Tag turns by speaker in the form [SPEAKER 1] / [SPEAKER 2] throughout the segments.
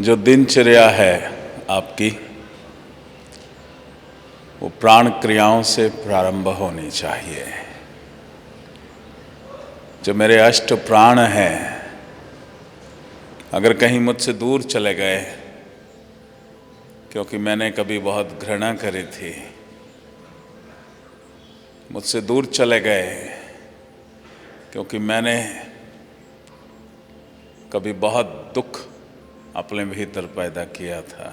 [SPEAKER 1] जो दिनचर्या है आपकी, वो प्राण क्रियाओं से प्रारंभ होनी चाहिए। जो मेरे अष्ट प्राण हैं, अगर कहीं मुझसे दूर चले गए क्योंकि मैंने कभी बहुत घृणा करी थी, मुझसे दूर चले गए क्योंकि मैंने कभी बहुत दुख अपने भीतर पैदा किया था,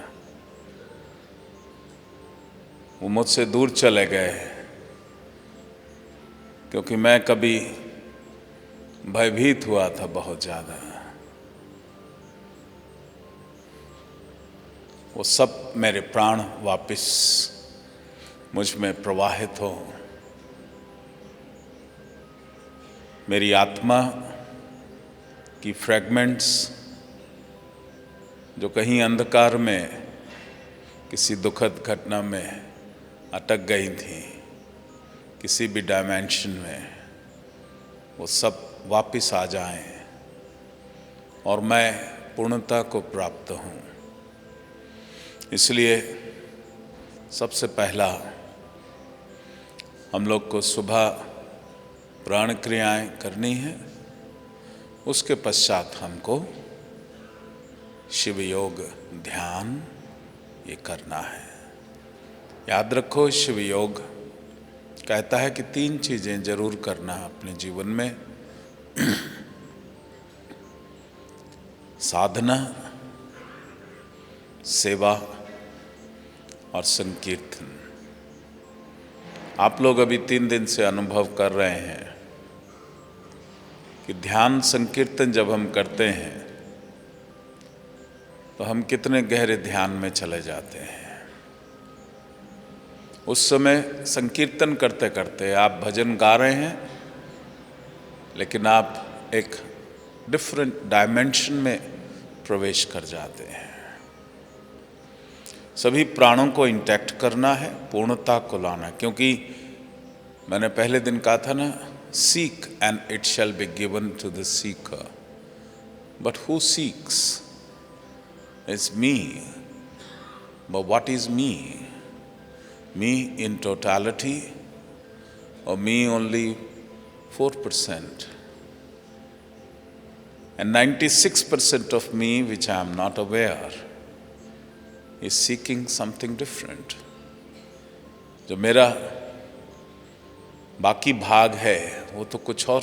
[SPEAKER 1] वो मुझसे दूर चले गए क्योंकि मैं कभी भयभीत हुआ था बहुत ज़्यादा। वो सब मेरे प्राण वापस मुझ में प्रवाहित हो। मेरी आत्मा की फ्रैगमेंट्स जो कहीं अंधकार में किसी दुखद घटना में अटक गई थी, किसी भी डायमेंशन में, वो सब वापस आ जाएं और मैं पूर्णता को प्राप्त हूँ। इसलिए सबसे पहला हम लोग को सुबह प्राण क्रियाएं करनी है, उसके पश्चात हमको शिव योग ध्यान ये करना है। याद रखो, शिव योग कहता है कि 3 चीज़ें जरूर करना है अपने जीवन में। साधना, सेवा और संकीर्तन। आप लोग अभी 3 दिन से अनुभव कर रहे हैं कि ध्यान संकीर्तन जब हम करते हैं तो हम कितने गहरे ध्यान में चले जाते हैं। उस समय संकीर्तन करते करते आप भजन गा रहे हैं, लेकिन आप एक डिफरेंट डायमेंशन में प्रवेश कर जाते हैं। सभी प्राणों को इंटैक्ट करना है, पूर्णता को लाना है, क्योंकि मैंने पहले दिन कहा था ना, seek and it shall be given to the seeker, but who seeks is me. But what is me? Me in totality or me only 4%? And 96% of me, which I am not aware, is seeking something different. जो मेरा बाकी भाग है वो तो कुछ और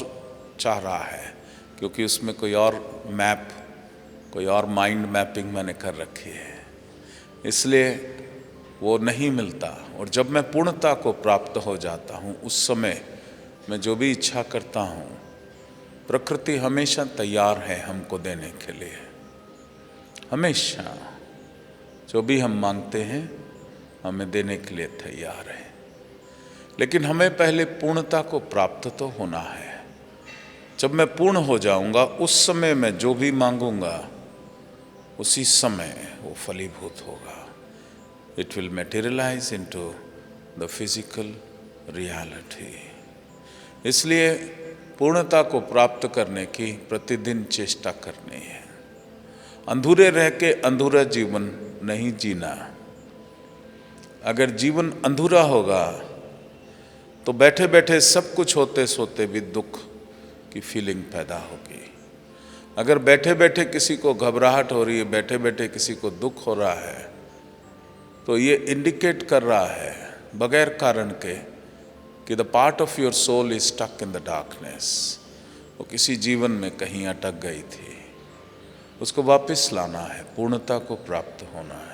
[SPEAKER 1] चाह रहा है, क्योंकि उसमें कोई और मैप, कोई और माइंड मैपिंग मैंने कर रखी है, इसलिए वो नहीं मिलता। और जब मैं पूर्णता को प्राप्त हो जाता हूँ, उस समय मैं जो भी इच्छा करता हूँ, प्रकृति हमेशा तैयार है हमको देने के लिए। हमेशा जो भी हम मांगते हैं हमें देने के लिए तैयार है, लेकिन हमें पहले पूर्णता को प्राप्त तो होना है। जब मैं पूर्ण हो जाऊंगा, उस समय मैं जो भी मांगूंगा उसी समय वो फलीभूत होगा। It will materialize into the physical reality. इसलिए पूर्णता को प्राप्त करने की प्रतिदिन चेष्टा करनी है। अधूरे रह के अधूरा जीवन नहीं जीना। अगर जीवन अधूरा होगा तो बैठे बैठे सब कुछ होते सोते भी दुख की फीलिंग पैदा होगी। अगर बैठे बैठे किसी को घबराहट हो रही है, बैठे बैठे किसी को दुख हो रहा है, तो ये इंडिकेट कर रहा है बगैर कारण के कि the part of your soul is stuck in the darkness. वो किसी जीवन में कहीं अटक गई थी, उसको वापस लाना है, पूर्णता को प्राप्त होना है।